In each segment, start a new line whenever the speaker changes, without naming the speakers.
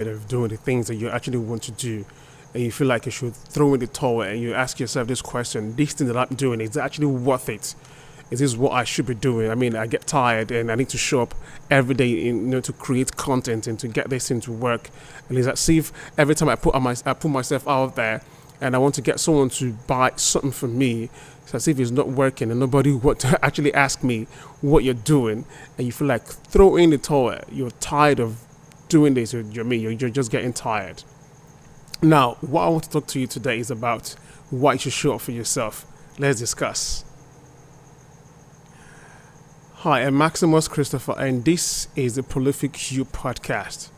of doing the things that you actually want to do, and you feel like you should throw in the towel, and you ask yourself this question: this thing that I'm doing, is it actually worth it? Is this what I should be doing? I mean, I get tired and I need to show up every day to create content and to get this thing to work. And it's as if every time I put myself out there and I want to get someone to buy something from me, it's as if it's not working and nobody want to actually ask me what you're doing, and you feel like throw in the towel. You're tired of doing this. You're just getting tired. Now, what I want to talk to you today is about why you should show up for yourself. Let's discuss. Hi, I'm Maximus Christopher, and this is the Prolific You podcast.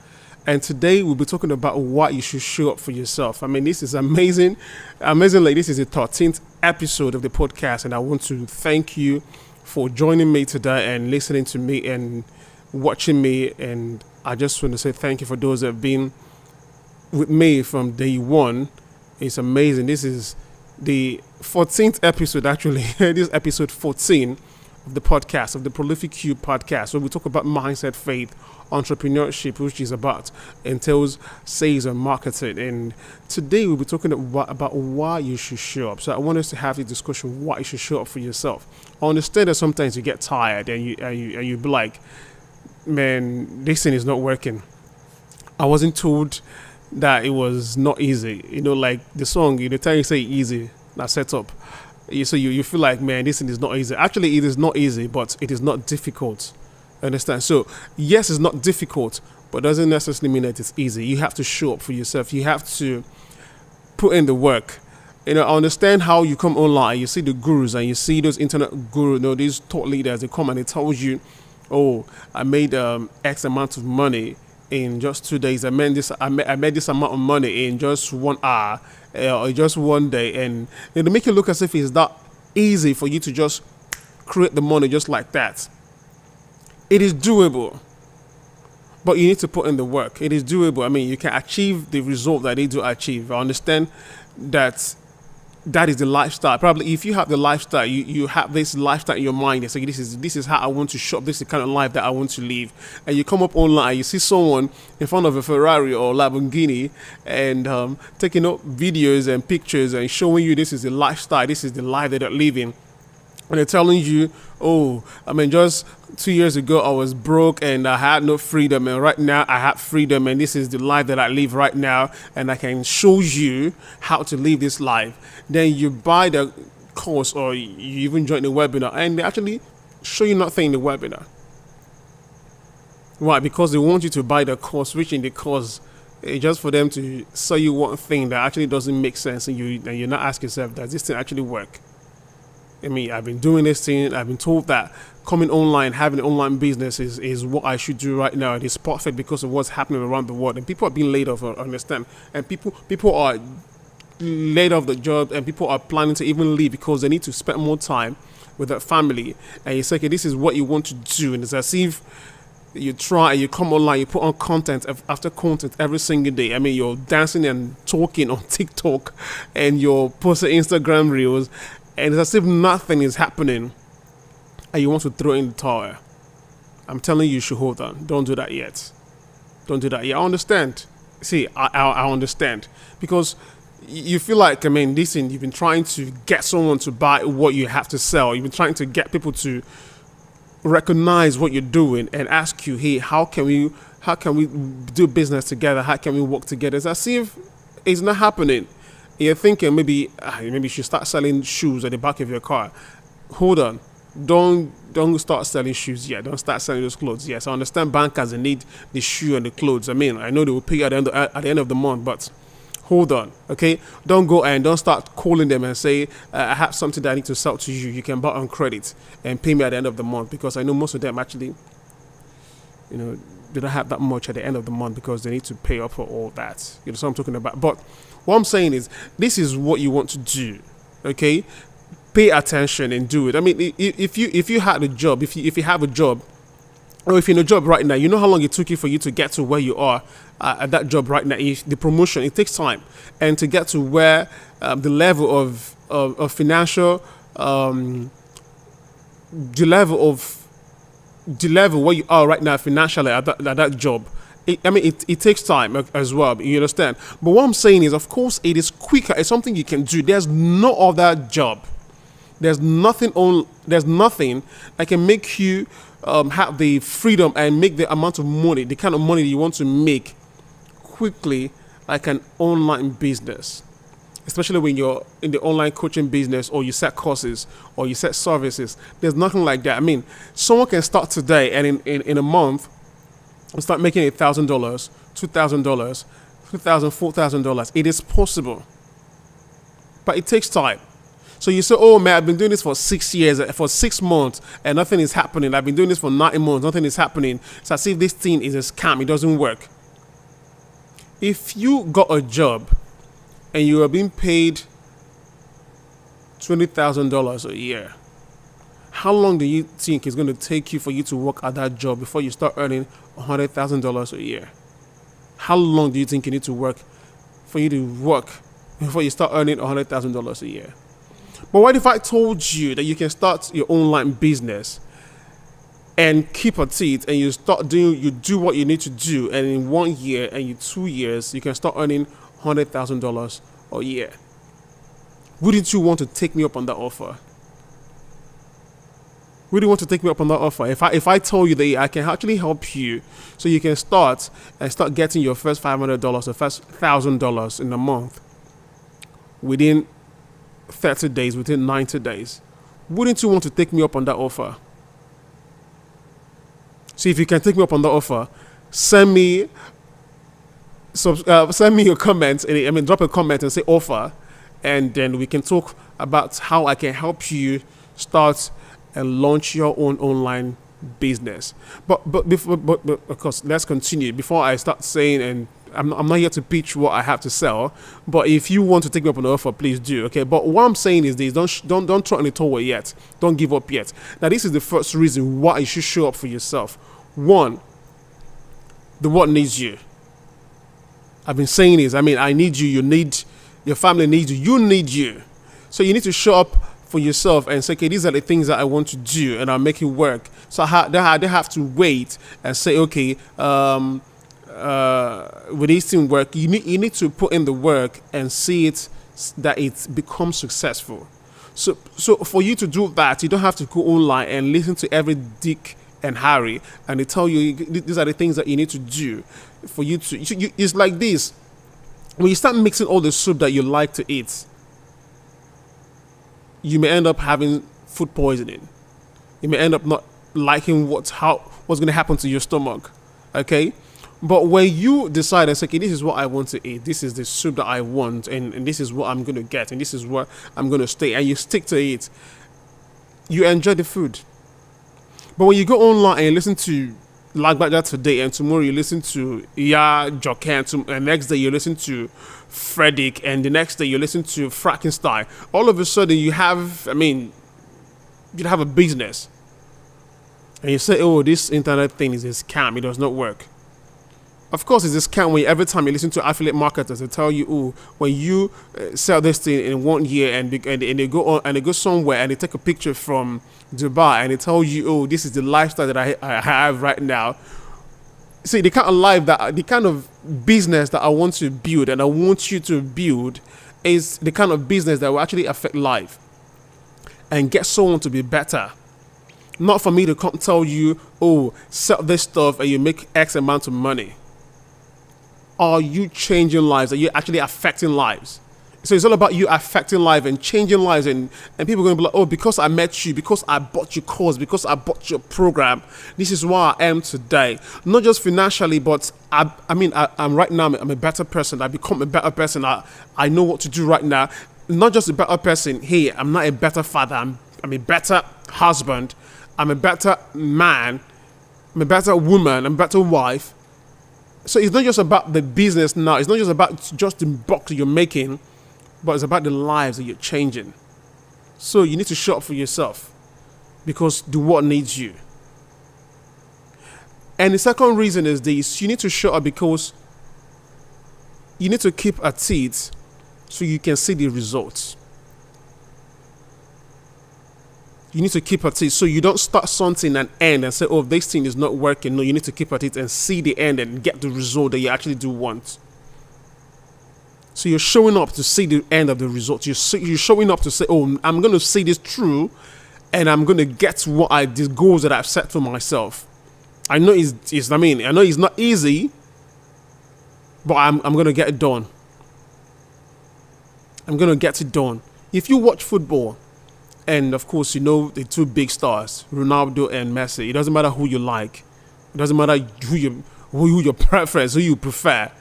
And today we'll be talking about why you should show up for yourself. I mean, this is amazing. Amazingly, this is the 13th episode of the podcast, and I want to thank you for joining me today and listening to me and watching me. And I just want to say thank you for those that have been with me from day one. It's amazing. This is the 14th episode, actually. This is episode 14 of the podcast, of the Prolific You podcast, where we talk about mindset, faith, entrepreneurship, which is entails sales and marketing. And today we'll be talking about why you should show up. So I want us to have this discussion: why you should show up for yourself. I understand that sometimes you get tired and you be like, man, this thing is not working. I wasn't told that it was not easy. Like the song, the time you say easy, that set up. So you feel like, man, this thing is not easy. Actually, it is not easy, but it is not difficult. Understand? So yes, it's not difficult, but doesn't necessarily mean that it's easy. You have to show up for yourself. You have to put in the work. I understand how you come online, you see the gurus and you see those internet gurus, these thought leaders, they come and they tell you, oh, I made X amount of money in just 2 days. I made this amount of money in just 1 hour or just one day, and they make it look as if it's that easy for you to just create the money just like that. It is doable, but you need to put in the work. It is doable. I mean, you can achieve the result that they do achieve. I understand that is the lifestyle. Probably if you have the lifestyle, you have this lifestyle in your mind. You say, this is how I want to shop. This is the kind of life that I want to live. And you come up online, you see someone in front of a Ferrari or Lamborghini and taking up videos and pictures and showing you this is the lifestyle, this is the life that they're living. And they're telling you, oh, I mean, just 2 years ago I was broke and I had no freedom, and right now I have freedom, and this is the life that I live right now, and I can show you how to live this life. Then you buy the course or you even join the webinar, and they actually show you nothing in the webinar. Why? Because they want you to buy the course, which in the course just for them to sell you one thing that actually doesn't make sense, and you're not asking yourself, does this thing actually work? I mean, I've been doing this thing. I've been told that coming online, having an online business is what I should do right now. It is perfect because of what's happening around the world. And people are being laid off, I understand. And people are laid off the job, and people are planning to even leave because they need to spend more time with their family. And you say, okay, this is what you want to do. And it's as if you try and you come online, you put on content after content every single day. I mean, you're dancing and talking on TikTok and you're posting Instagram reels, and it's as if nothing is happening, and you want to throw in the towel. I'm telling you should hold on. Don't do that yet. Don't do that yet. I understand. See, I understand. Because you feel like, I mean, listen, you've been trying to get someone to buy what you have to sell. You've been trying to get people to recognize what you're doing and ask you, hey, how can we do business together? How can we work together? It's as if it's not happening. You're thinking maybe you should start selling shoes at the back of your car. Hold on. Don't start selling shoes yet. Don't start selling those clothes. Yes, I understand bankers, they need the shoe and the clothes. I mean, I know they will pay you at the end of the month, but hold on, okay? Don't go and don't start calling them and say, I have something that I need to sell to you. You can buy on credit and pay me at the end of the month, because I know most of them actually, they don't have that much at the end of the month because they need to pay up for all that. You know what I'm talking about? But what I'm saying is, this is what you want to do, okay? Pay attention and do it. I mean, if you had a job, if you have a job, or if you're in a job right now, you know how long it took you for you to get to where you are at that job right now. If the promotion, it takes time, and to get to where the level of financial, the level where you are right now financially at that job, it takes time as well. You understand? But what I'm saying is, of course, it is quicker. It's something you can do. There's no other job. There's nothing that can make you have the freedom and make the amount of money, the kind of money you want to make quickly, like an online business. Especially when you're in the online coaching business, or you set courses, or you set services. There's nothing like that. I mean, someone can start today and in a month start making $1,000, $2,000, $3,000, $4,000. It is possible, but it takes time. So you say, oh man, I've been doing this for 6 years, for 6 months, and nothing is happening. I've been doing this for 9 months, nothing is happening. It's as if this thing is a scam. It doesn't work. If you got a job and you are being paid $20,000 a year, how long do you think it's going to take you for you to work at that job before you start earning $100,000 a year? How long do you think you need to work for you to work before you start earning $100,000 a year? But what if I told you that you can start your online business and keep at it, and you do what you need to do, and in 1 year and in 2 years you can start earning $100,000 a year? Wouldn't you want to take me up on that offer? Would you want to take me up on that offer? If I told you that I can actually help you, so you can start getting your first $500 or first $1,000 in a month within 30 days, within 90 days, wouldn't you want to take me up on that offer? So if you can take me up on that offer, send me your comments. Drop a comment and say offer, and then we can talk about how I can help you start and launch your own online business. But of course, let's continue. Before I start saying, and I'm not here to pitch what I have to sell, but if you want to take me up on the offer, please do. Okay. But what I'm saying is this: don't throw in the towel yet. Don't give up yet. Now, this is the first reason why you should show up for yourself. One, the world needs you. I've been saying this. I need you. You need your family needs you. You need you. So you need to show up for yourself and say, okay, these are the things that I want to do, and I'll make it work. So I don't have to wait and say, okay, with this thing work, you need to put in the work and see it that it becomes successful. So for you to do that, you don't have to go online and listen to every Dick and Harry, and they tell you these are the things that you need to do for you to. It's like this: when you start mixing all the soup that you like to eat, you may end up having food poisoning. You may end up not liking what's going to happen to your stomach. Okay. But when you decide and say, okay, this is what I want to eat, this is the soup that I want, and this is what I'm going to get, and this is where I'm going to stay, and you stick to it, you enjoy the food. But when you go online and you listen to Lagbaja today, and tomorrow you listen to Joker, and next day you listen to Frederick, and the next day you listen to Frankenstein, all of a sudden you have a business. And you say, oh, this internet thing is a scam, it does not work. Of course, it's a scam when every time you listen to affiliate marketers, they tell you, oh, when you sell this thing in 1 year, and they go on and they go somewhere and they take a picture from Dubai and they tell you, oh, this is the lifestyle that I have right now. See, the kind of life the kind of business that I want to build and I want you to build is the kind of business that will actually affect life and get someone to be better. Not for me to come tell you, oh, sell this stuff and you make X amount of money. Are you changing lives? Are you actually affecting lives? So it's all about you affecting lives and changing lives, and people are going to be like, oh, because I met you, because I bought your course, because I bought your program, this is where I am today. Not just financially, but I'm right now, I'm a better person. I become a better person. I know what to do right now. Not just a better person. Hey, I'm not a better father. I'm a better husband. I'm a better man. I'm a better woman. I'm a better wife. So it's not just about the business now. It's not just about just the bucks you're making, but it's about the lives that you're changing. So you need to show up for yourself because the world needs you. And the second reason is this: you need to show up because you need to keep at it so you can see the results. You need to keep at it. So you don't start something and end and say, oh, this thing is not working. No, you need to keep at it and see the end and get the result that you actually do want. So you're showing up to see the end of the result. You're showing up to say, oh, I'm going to see this through and I'm going to get the goals that I've set for myself. I know I know it's not easy, but I'm going to get it done. I'm going to get it done. If you watch football, and of course, you know the two big stars, Ronaldo and Messi, it doesn't matter who you like. It doesn't matter who your preference, who you prefer.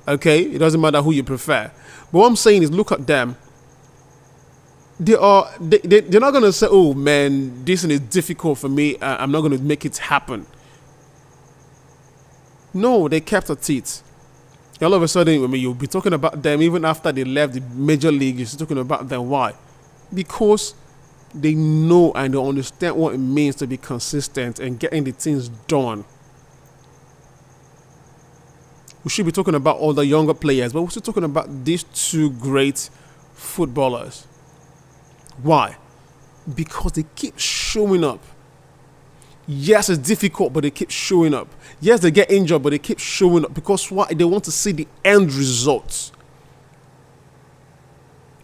Okay? It doesn't matter who you prefer. But what I'm saying is, look at them. They're not going to say, oh, man, this is difficult for me. I'm not going to make it happen. No, they kept at it. All of a sudden, you'll be talking about them even after they left the major league. You're still talking about them. Why? Because they know and they understand what it means to be consistent and getting the things done. We should be talking about all the younger players, but we're still talking about these two great footballers. Why? Because they keep showing up. Yes, it's difficult, but they keep showing up. Yes, they get injured, but they keep showing up. Because why? They want to see the end results.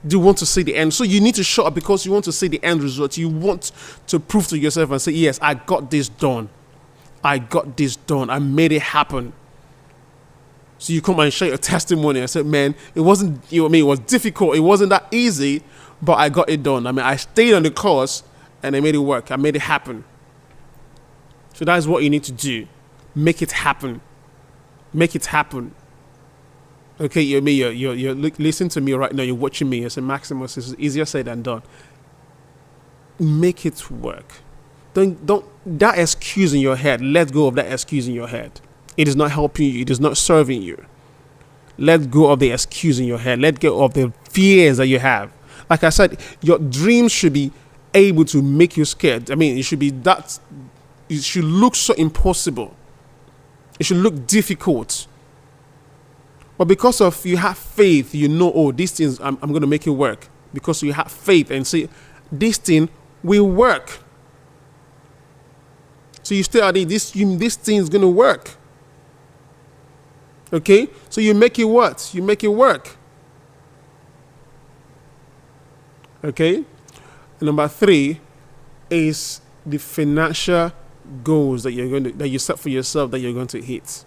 They want to see the end. So you need to show up because you want to see the end result. You want to prove to yourself and say, yes, I got this done. I got this done. I made it happen. So you come and share your testimony and say, man, it wasn't, it was difficult. It wasn't that easy, but I got it done. I stayed on the course and I made it work. I made it happen. So that's what you need to do. Make it happen. Make it happen. Okay, you're listening to me right now. You're watching me. I say, Maximus, this is easier said than done. Make it work. Don't that excuse in your head. Let go of that excuse in your head. It is not helping you. It is not serving you. Let go of the excuse in your head. Let go of the fears that you have. Like I said, your dreams should be able to make you scared. It should be that. It should look so impossible. It should look difficult. But because of you have faith, you know, oh, these things, I'm going to make it work. Because you have faith and say, this thing will work. So you stay at it, this thing is going to work. Okay? So you make it what? You make it work. Okay? And number 3 is the financial goals that you set for yourself that you're going to hit.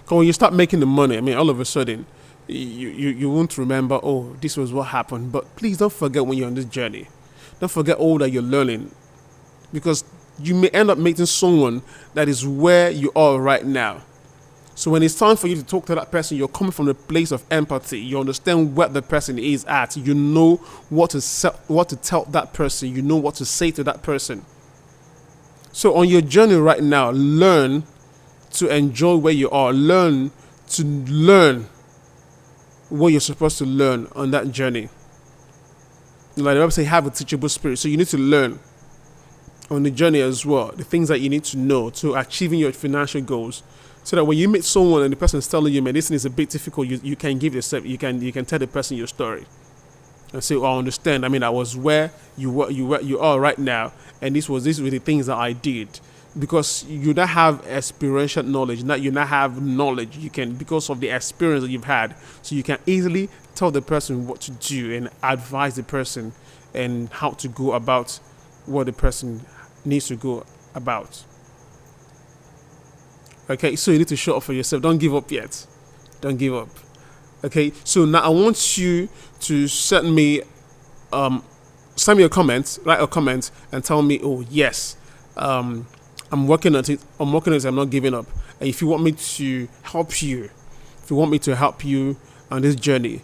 Because when you start making the money, all of a sudden, you won't remember, oh, this was what happened. But please don't forget when you're on this journey. Don't forget all that you're learning. Because you may end up meeting someone that is where you are right now. So when it's time for you to talk to that person, you're coming from the place of empathy. You understand what the person is at. You know what to tell that person. You know what to say to that person. So on your journey right now, learn to enjoy where you are. Learn to learn what you're supposed to learn on that journey. Like the Bible says, have a teachable spirit. So you need to learn on the journey as well, the things that you need to know to achieving your financial goals. So that when you meet someone and the person is telling you, man, this thing is a bit difficult, you can give yourself, you can tell the person your story. And say, oh, I understand. I was where you are right now, and these were the things that I did. Because you not have experiential knowledge, you not have knowledge. You can, because of the experience that you've had, so you can easily tell the person what to do and advise the person and how to go about what the person needs to go about. Okay, so you need to show up for yourself. Don't give up yet. Don't give up. Okay, so now I want you to send me a comment, write a comment, and tell me, oh yes, I'm working on it. I'm not giving up. And if you want me to help you, on this journey,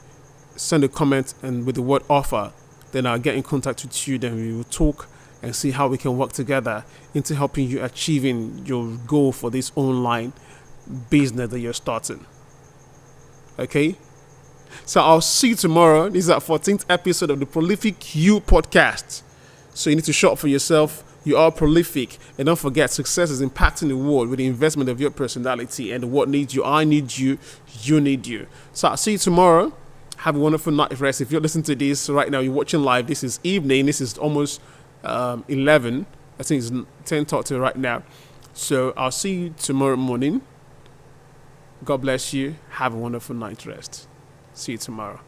send a comment and with the word offer. Then I'll get in contact with you. Then we will talk and see how we can work together into helping you achieving your goal for this online business that you're starting. Okay? So I'll see you tomorrow. This is our 14th episode of the Prolific You podcast. So you need to show up for yourself. You are prolific. And don't forget, success is impacting the world with the investment of your personality. And the world needs you. I need you. You need you. So I'll see you tomorrow. Have a wonderful night rest. If you're listening to this right now, you're watching live. This is evening. This is almost 11. I think it's 10:30 right now. So I'll see you tomorrow morning. God bless you. Have a wonderful night rest. See you tomorrow.